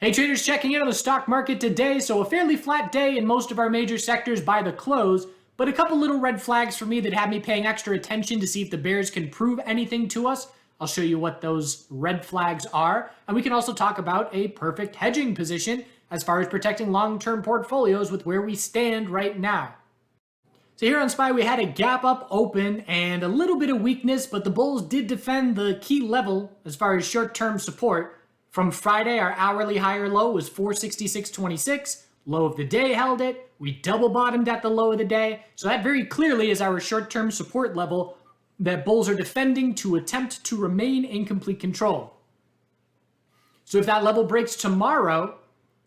Hey traders, checking in on the stock market today. So a fairly flat day in most of our major sectors by the close, but a couple little red flags for me that have me paying extra attention to see if the bears can prove anything to us. I'll show you what those red flags are, and we can also talk about a perfect hedging position as far as protecting long-term portfolios with where we stand right now. So here on SPY, we had a gap up open and a little bit of weakness, but the bulls did defend the key level as far as short-term support. From Friday, our hourly higher low was 466.26. Low of the day held it. We double bottomed at the low of the day. So that very clearly is our short-term support level that bulls are defending to attempt to remain in complete control. So if that level breaks tomorrow,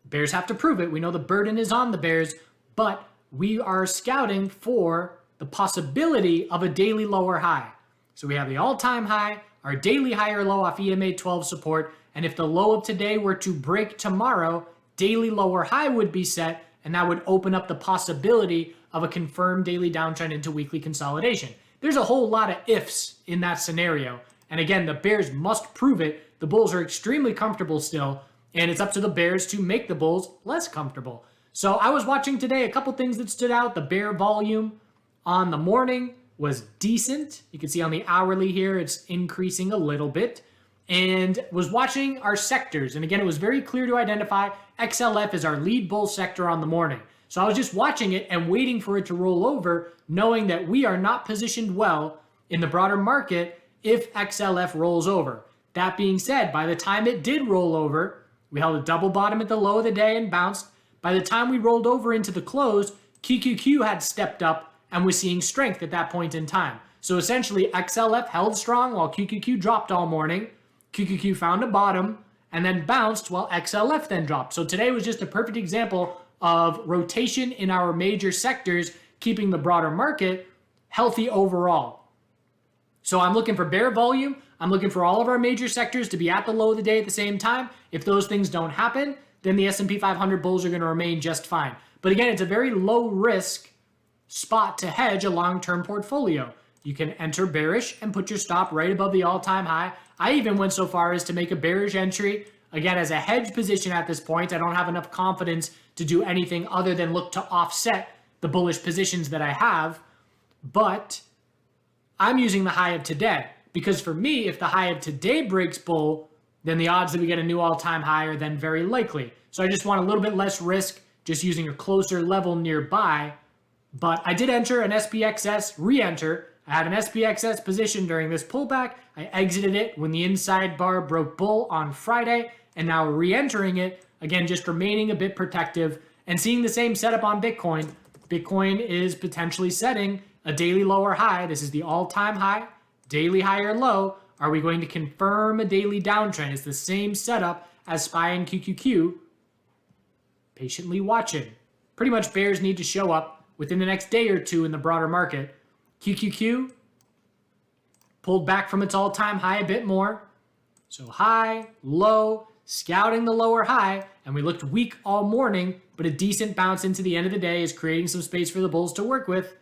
bears have to prove it. We know the burden is on the bears, but we are scouting for the possibility of a daily lower high. So we have the all-time high, our daily higher low off EMA 12 support, and if the low of today were to break tomorrow, daily lower high would be set, and that would open up the possibility of a confirmed daily downtrend into weekly consolidation. There's a whole lot of ifs in that scenario. And again, the bears must prove it. The bulls are extremely comfortable still, and it's up to the bears to make the bulls less comfortable. So I was watching today a couple things that stood out. The bear volume on the morning was decent. You can see on the hourly here, it's increasing a little bit. And was watching our sectors. And again, it was very clear to identify XLF is our lead bull sector on the morning. So I was just watching it and waiting for it to roll over, knowing that we are not positioned well in the broader market if XLF rolls over. That being said, by the time it did roll over, we held a double bottom at the low of the day and bounced. By the time we rolled over into the close, QQQ had stepped up and was seeing strength at that point in time. So essentially, XLF held strong while QQQ dropped all morning. QQQ found a bottom and then bounced while XLF then dropped. So today was just a perfect example of rotation in our major sectors, keeping the broader market healthy overall. So I'm looking for bear volume. I'm looking for all of our major sectors to be at the low of the day at the same time. If those things don't happen, then the S&P 500 bulls are going to remain just fine. But again, it's a very low risk spot to hedge a long-term portfolio. You can enter bearish and put your stop right above the all-time high. I even went so far as to make a bearish entry. Again, as a hedge position at this point, I don't have enough confidence to do anything other than look to offset the bullish positions that I have. But I'm using the high of today because for me, if the high of today breaks bull, then the odds that we get a new all-time high are then very likely. So I just want a little bit less risk, just using a closer level nearby. But I did enter an SPXS, re-enter. I had an SPXS position during this pullback. I exited it when the inside bar broke bull on Friday, and now re-entering it, again, just remaining a bit protective and seeing the same setup on Bitcoin. Bitcoin is potentially setting a daily lower high. This is the all-time high, daily higher low. Are we going to confirm a daily downtrend? It's the same setup as SPY and QQQ. Patiently watching. Pretty much bears need to show up within the next day or two in the broader market. QQQ pulled back from its all-time high a bit more. So high, low, scouting the lower high, and we looked weak all morning, but a decent bounce into the end of the day is creating some space for the bulls to work with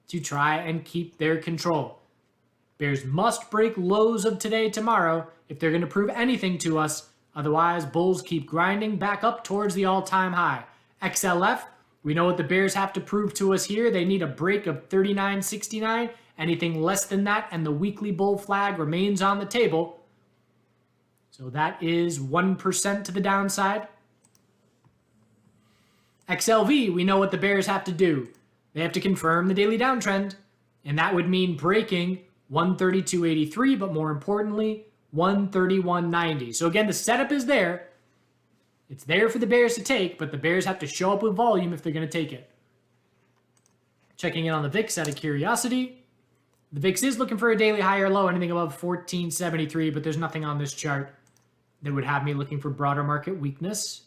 to try and keep their control. Bears must break lows of today tomorrow if they're going to prove anything to us. Otherwise, bulls keep grinding back up towards the all-time high. XLF, we know what the bears have to prove to us here. They need a break of 39.69. Anything less than that, and the weekly bull flag remains on the table. So that is 1% to the downside. XLV, we know what the bears have to do. They have to confirm the daily downtrend, and that would mean breaking 132.83, but more importantly, 131.90. So again, the setup is there. It's there for the bears to take, but the bears have to show up with volume if they're going to take it. Checking in on the VIX out of curiosity. The VIX is looking for a daily high or low, anything above 1473, but there's nothing on this chart that would have me looking for broader market weakness.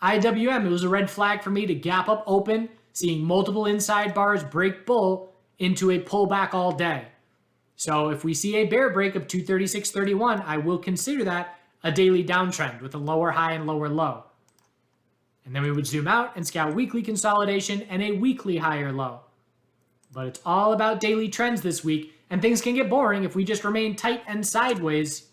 IWM, it was a red flag for me to gap up open, seeing multiple inside bars break bull into a pullback all day. So if we see a bear break of 236.31, I will consider that a daily downtrend with a lower high and lower low. And then we would zoom out and scout weekly consolidation and a weekly higher low. But it's all about daily trends this week, and things can get boring if we just remain tight and sideways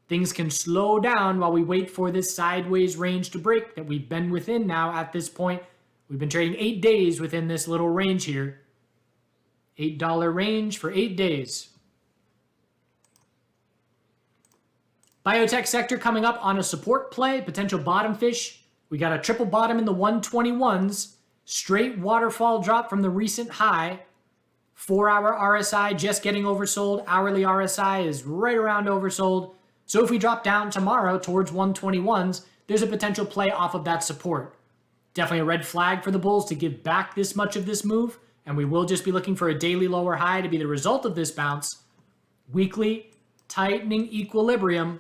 things can slow down while we wait for this sideways range to break that we've been within now at this point. We've been trading 8 days within this little range here. $8 range for 8 days. Biotech sector coming up on a support play, potential bottom fish. We got a triple bottom in the 121s, straight waterfall drop from the recent high. 4-hour RSI just getting oversold. Hourly RSI is right around oversold. So if we drop down tomorrow towards 121s, there's a potential play off of that support. Definitely a red flag for the bulls to give back this much of this move, and we will just be looking for a daily lower high to be the result of this bounce. Weekly tightening equilibrium,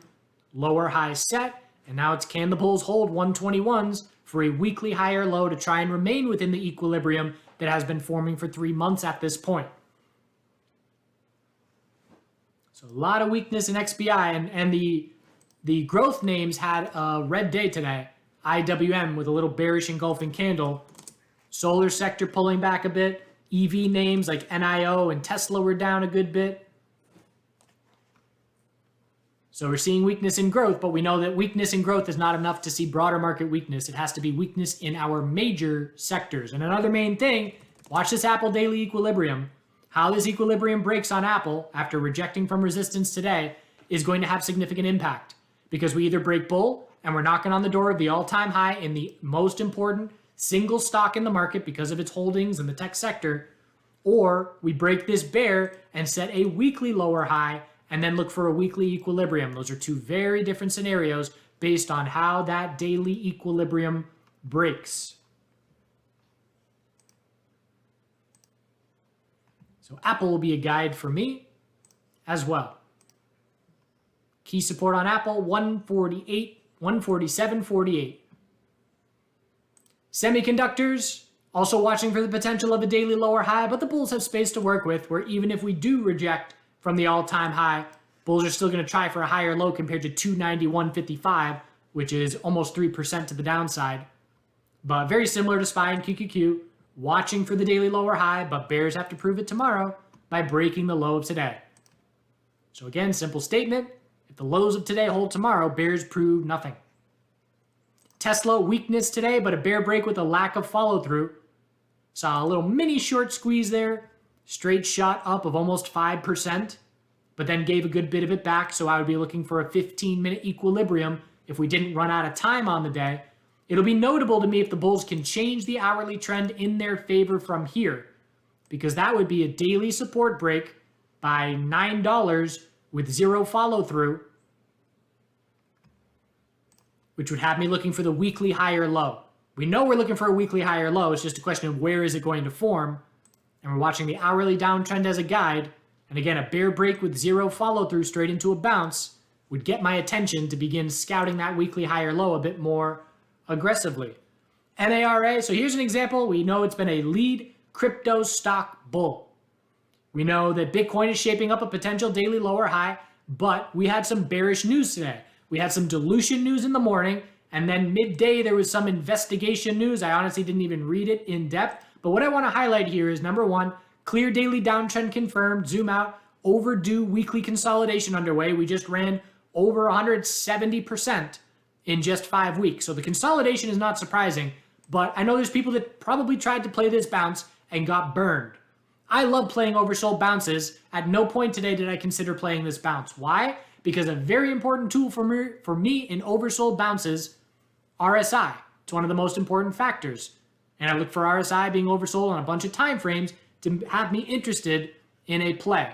lower high set, and now it's can the bulls hold 121s for a weekly higher low to try and remain within the equilibrium that has been forming for 3 months at this point. So a lot of weakness in XBI, and the growth names had a red day today. IWM with a little bearish engulfing candle. Solar sector pulling back a bit. EV names like NIO and Tesla were down a good bit. So we're seeing weakness in growth, but we know that weakness in growth is not enough to see broader market weakness. It has to be weakness in our major sectors. And another main thing, watch this Apple daily equilibrium. How this equilibrium breaks on Apple after rejecting from resistance today is going to have significant impact, because we either break bull and we're knocking on the door of the all-time high in the most important single stock in the market because of its holdings in the tech sector, or we break this bear and set a weekly lower high and then look for a weekly equilibrium. Those are two very different scenarios based on how that daily equilibrium breaks. So Apple will be a guide for me as well. Key support on Apple, 148, 147.48. Semiconductors, also watching for the potential of a daily lower high, but the bulls have space to work with, where even if we do reject from the all-time high, bulls are still going to try for a higher low compared to 291.55, which is almost 3% to the downside. But very similar to SPY and QQQ, watching for the daily lower high, but bears have to prove it tomorrow by breaking the low of today. So again, simple statement, if the lows of today hold tomorrow, bears prove nothing. Tesla, weakness today, but a bear break with a lack of follow-through. Saw a little mini short squeeze there. Straight shot up of almost 5%, but then gave a good bit of it back. So I would be looking for a 15-minute equilibrium if we didn't run out of time on the day. It'll be notable to me if the bulls can change the hourly trend in their favor from here, because that would be a daily support break by $9 with zero follow-through, which would have me looking for the weekly higher low. We know we're looking for a weekly higher low. It's just a question of where is it going to form. And we're watching the hourly downtrend as a guide. And again, a bear break with zero follow-through straight into a bounce would get my attention to begin scouting that weekly higher low a bit more aggressively. NARA, so here's an example. We know it's been a lead crypto stock bull. We know that Bitcoin is shaping up a potential daily lower high, but we had some bearish news today. We had some dilution news in the morning, and then midday there was some investigation news. I honestly didn't even read it in depth. But what I want to highlight here is, number one, clear daily downtrend confirmed, zoom out, overdue weekly consolidation underway. We just ran over 170% in just 5 weeks. So the consolidation is not surprising, but I know there's people that probably tried to play this bounce and got burned. I love playing oversold bounces. At no point today did I consider playing this bounce. Why? Because a very important tool for me in oversold bounces, RSI. It's one of the most important factors. And I look for RSI being oversold on a bunch of time frames to have me interested in a play.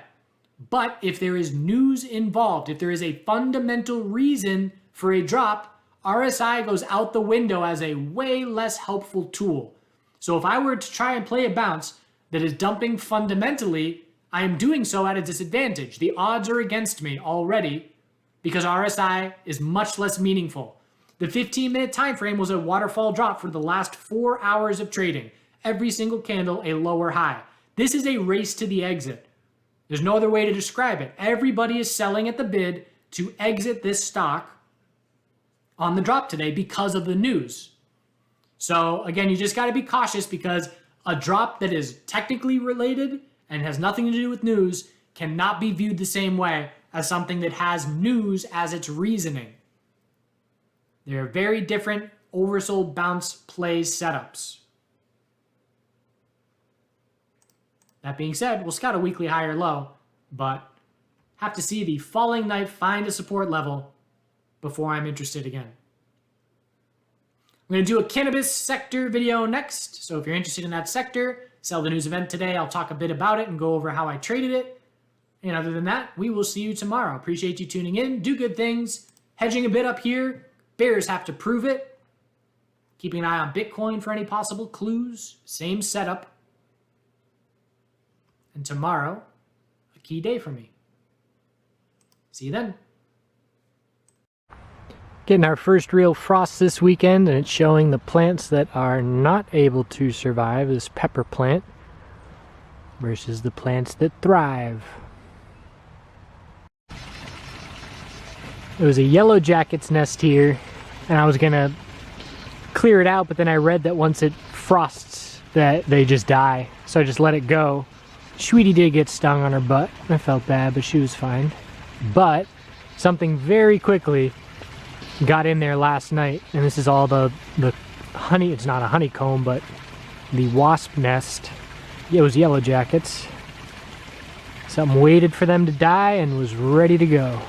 But if there is news involved, if there is a fundamental reason for a drop, RSI goes out the window as a way less helpful tool. So if I were to try and play a bounce that is dumping fundamentally, I am doing so at a disadvantage. The odds are against me already because RSI is much less meaningful. The 15-minute time frame was a waterfall drop for the last 4 hours of trading. Every single candle a lower high. This is a race to the exit. There's no other way to describe it. Everybody is selling at the bid to exit this stock on the drop today because of the news. So again, you just got to be cautious, because a drop that is technically related and has nothing to do with news cannot be viewed the same way as something that has news as its reasoning. They're very different oversold bounce play setups. That being said, we'll scout a weekly high or low, but have to see the falling knife find a support level before I'm interested again. I'm going to do a cannabis sector video next, so if you're interested in that sector, sell the news event today. I'll talk a bit about it and go over how I traded it. And other than that, we will see you tomorrow. Appreciate you tuning in. Do good things. Hedging a bit up here. Bears have to prove it. Keeping an eye on Bitcoin for any possible clues. Same setup. And tomorrow, a key day for me. See you then. Getting our first real frost this weekend, and it's showing the plants that are not able to survive, this pepper plant, versus the plants that thrive. It was a yellow jacket's nest here, and I was gonna clear it out, but then I read that once it frosts that they just die, so I just let it go. Sweetie did get stung on her butt. I felt bad, but she was fine. But something very quickly got in there last night, and this is all the honey. It's not a honeycomb, but the wasp nest. It was yellow jackets. Something waited for them to die and was ready to go.